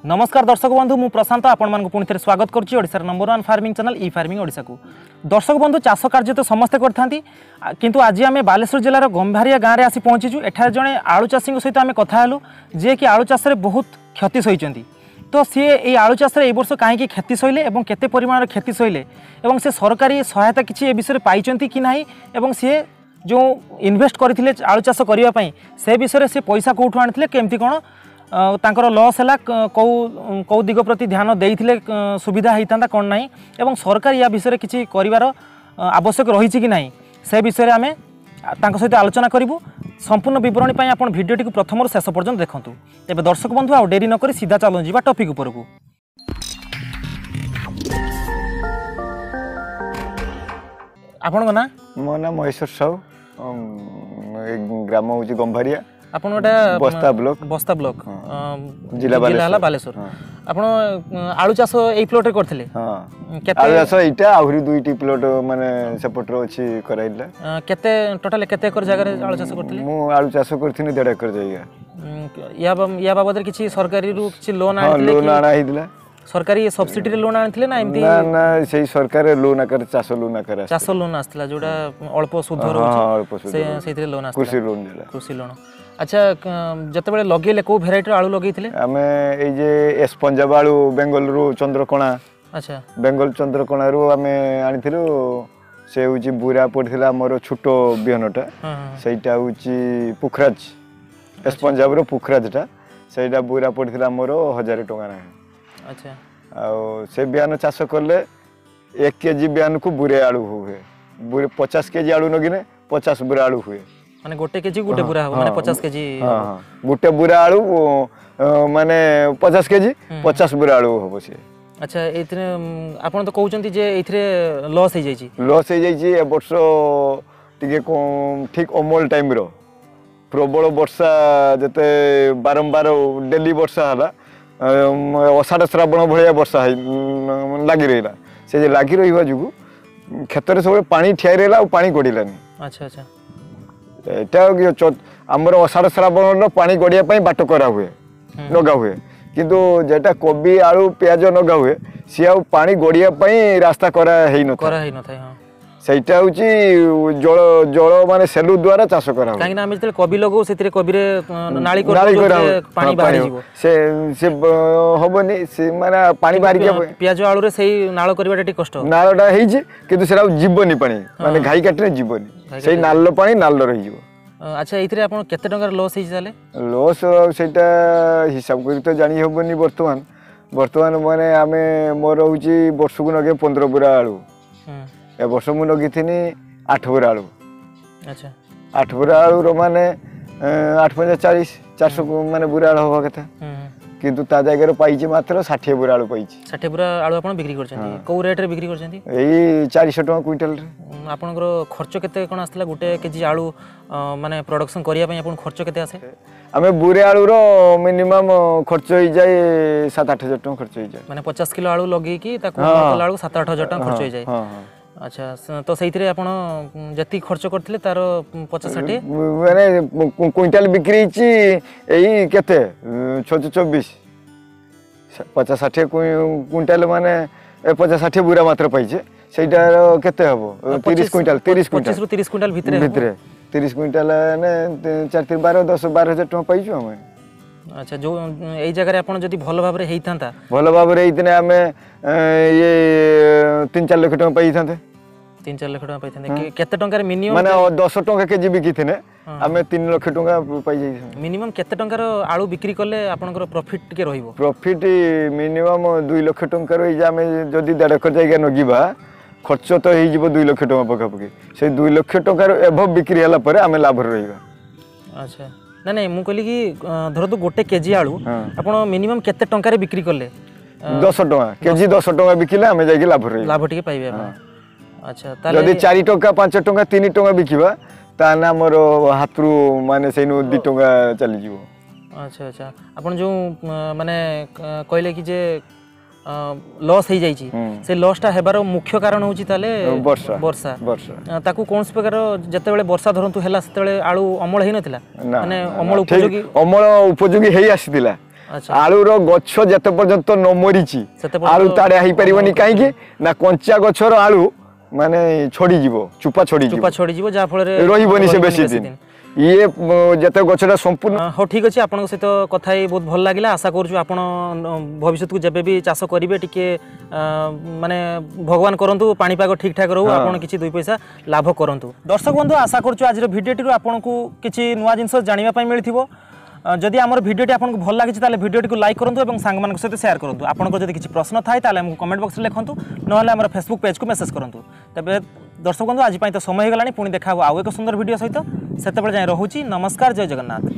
नमस्कार दर्शक बंधु मु प्रशांत आपण मानक पुणी थे स्वागत करुच्ची ओडिशार नंबर 1 फार्मिंग चैनल ई फार्मिंग ओडिशा को। दर्शक बंधु चाष कार्य तो समस्ते करथांती किंतु आज आम बालेश्वर जिलार गंभारिया गाँव में आसी पहुँचीचु। एठार जड़े आलू चाषी सहित आम कथा हेलु जे कि आलू चाष बहुत क्षति सहिचंती। तो सी ये आलू चाष ए वर्ष कहीं क्षति सहिले और केते परिमाण क्षति सहिले और से सरकारी सहायता किसी ए विषय पाइचंती कि नाही एवं सी जो इन्वेस्ट करथिले आलू चाष करने से विषय से पैसा कौटू आनी केमती कौन तांकर लॉस है कौ दिग प्रति ध्यान देइथिले सुविधा होता कौन ना एवं सरकार या विषय किसी कर आवश्यक रही कि नहीं से विषय आम सहित आलोचना करूँ। संपूर्ण विवरणी पर आप भिडियोटी प्रथम शेष पर्यंत देखूँ। तेज दर्शक बंधु आ डेरी नक सीधा चलू जा टॉपिक उपर को। आपण ना मो ना महेश्वर साहू ग्राम हूँ गंभारिया आपण गोटे बस्ता ब्लॉक जिला बालेश्वर आपण आलू चाष ए प्लॉट रे करथिले। केते आलू चाष एटा आहुरी दुईटी प्लॉट माने सेपटर अछि कराइला। केते टोटल केते एकर जगह रे आलू चाष करथिले? मु आलू चाष करथिनी 1.5 एकर जगह। या बाबद किछि सरकारी रु किछि लोन आनिथिले? लोन आना हिदिला। सरकारी सब्सिडी रे लोन आनिथिले ना एमती? ना ना सेही सरकार लोन आकर चाष लोन आकर चाष लोन आस्थिला जोडा अल्प सुध रहउछि से सेथिरे लोन आस्थिला। कृषि लोन दिला। कृषि लोन। अच्छा जते बेले लगेले को भेराइटी आलू लगेइथिले? हमें ए जे एस पंजाब आलू बेंगल रु चंद्रकोणा। अच्छा बेंगल चंद्रकोणा रु हमें आनिथिलु से होची बुरा पड़थिला मोर छोटो बिहनटा सेटा होची पुखराज एस पंजाब रो पुखराजटा सेटा बुरा पड़थिला मोर 1000 टका ना। अच्छा आ से बियान चाष करले 1 केजी बियान को बुरे आलू हुए बुरे 50 केजी आलू नगिने 50 बुरा आलू हुए माने गोटे केजी गोटे बुरा हो माने 50 केजी। हां गोटे बुरा आलू माने 50 केजी 50 बुरा आलू हो से। अच्छा एथरे आपण तो कहउचंती जे एथरे लॉस हे जाईची ए वर्ष टिके ठीक अमल टाइम रो प्रबल वर्षा जते बारंबार डेली वर्षा हला अषाढ़ श्रावण भाया वर्षा लगी रहा से जे लगी रहा जो क्षेत्र सब पानी ठिया रहा और पानी गड़ानी। अच्छा अच्छा यहाँ आमर अषाढ़ श्रावण पानी गड़िया बाट करा हुए लगा हुए किंतु जेटा कोबी आलू प्याज लगा हुए सी आ पानी गड़िया रास्ता करा सेटा होची जल जल माने सेलु द्वारा चाष करा हो काहे ना हम जते कोबी लगो सेतिरे कोबी रे नाली कर पानी बाहर जीवो से होबनी से माने पानी बाहर के प्याज आलू रे सेही नाळ करबा टी कष्ट नाळटा हेई जे किंतु सेरा जीवनी पानी माने घाई काटने जीवनी सेही नाल पानी नाल रही जीवो। अच्छा इथरे आपण केते टंका लॉस हेई जाले? लॉस सेटा हिसाब करी तो जानी होबनी वर्तमान माने हमें मोर होची वर्ष को नगे 15 बुरा आलू ए वर्ष मु लगी थी 8 बुरा आलू। अच्छा 8 बुरा आलू रो माने 8 400 माने बुरा आलू होबा कथा किंतु ता जगह पाइछि मात्र 60 बुरा आलू पाइछि। 60 बुरा आलू आपण बिक्री करछंती को रेट रे बिक्री करछंती? एई 400 टका क्विंटल रे। आपनकर खर्च केते कोन आस्तला गुटे केजी आलू माने प्रोडक्शन करिया पई आपण खर्च केते आसे? हमें बुरे आलू रो मिनिमम खर्च हो जाए 7-8 हजार टका खर्च हो जाए माने 50 किलो आलू लगी की ताको कला आलू 7-8 हजार टका खर्च हो जाए। हां अच्छा तो सेइथरे आपण जति खर्च करथिले तार 50-60 माने क्विंटल बिक्री छि एई केते 24 50-60 क्विंटल माने 50-60 बुरा मात्र पाइछे सेटा केते हबो 30 क्विंटल 25 रु 30 क्विंटल भितरे 30 क्विंटल ने 4-12 10-12 हजार टका पाइछु हम। अच्छा जो एई जगह रे आपण जदी भलो भाबरे हेइथांता भलो भाबरे हेइतने हमें ये 3-4 लाख टका पाई थांते 3-4 लाख टका पाई थांते केते टंका रे मिनिमम माने 10 टका केजी बिकी थिने हमें 3 लाख टका पाई जाई। मिनिमम केते टंका रो आलू बिक्री करले आपनकर प्रॉफिट के रहिबो? प्रॉफिट मिनिमम 2 लाख टका रो जे हमें जदी 1.5 एकर जायगा नगिबा खर्च तो हे जीवो 2 लाख टका पका पकी से 2 लाख टका रो एभव बिक्री हला परे हमें लाभ रहिबा। अच्छा ना नहीं मु कहली कि धर तो गोटे केजी आलू आपण मिनिमम केते टंका रे बिक्री करले? 10 टका केजी 10 टका बिकिले हमें जाई लाभ रही लाभ टिके पाइबे आपण। अच्छा ताले जदी 4 टका 5 टका 3 टका बिकिबा ता ना मोर हाथरू माने सेनु 2 टका चली जीवो। अच्छा अच्छा आपण जो माने कहले कि जे लॉस हो जाइए से लॉसटा हेबार मुख्य कारण होची ताले वर्षा वर्षा वर्षा ताकू कोन प्रकार जते बेले वर्षा धरंतु हैला सेते बेले आलू अमल हे नथिला माने अमल उपयोगी हेई आसीतिला अच्छा। आलूर गछ जेते पर्यंत न मरीची सेते पर्यंत आलू ताड़े ही परिबनी काहे ना कंचा गछर आलू माने छोड़ी जीवो चुपा छोड़ी चुपा छोड़ी जीवो जा फल रे रहिबनी से बेसी दिन ये जेते गछटा संपूर्ण हाँ ठीक अच्छे आपन सहित कथा ही बहुत भल लगे आशा करूँ आप भविष्य को जब भी चाष करेंगे टी माने भगवान करंतु पाणीपाग ठीक ठाक रहू आप किसी 2 पैसा लाभ करंतु। दर्शक बंधु आशा करूँ आज भिडियोटी आपन को किसी नुआ जिनस जानापी मिली जदि आम भिडियोटी आपको भल लगी ताले भिडियोटी को लाइक करूँ और सांग सहित शेयर करूँ आपको जब किसी प्रश्न थाए ताले कमेंट बॉक्स में लिखूँ ना फेसबुक पेज को मेसेज करूँ। तेज दर्शक बंधु आज तो समय हो गलानी पुणी देखा आउ एक सुंदर भिडियो सहित से जाए रोचे नमस्कार जय जगन्नाथ।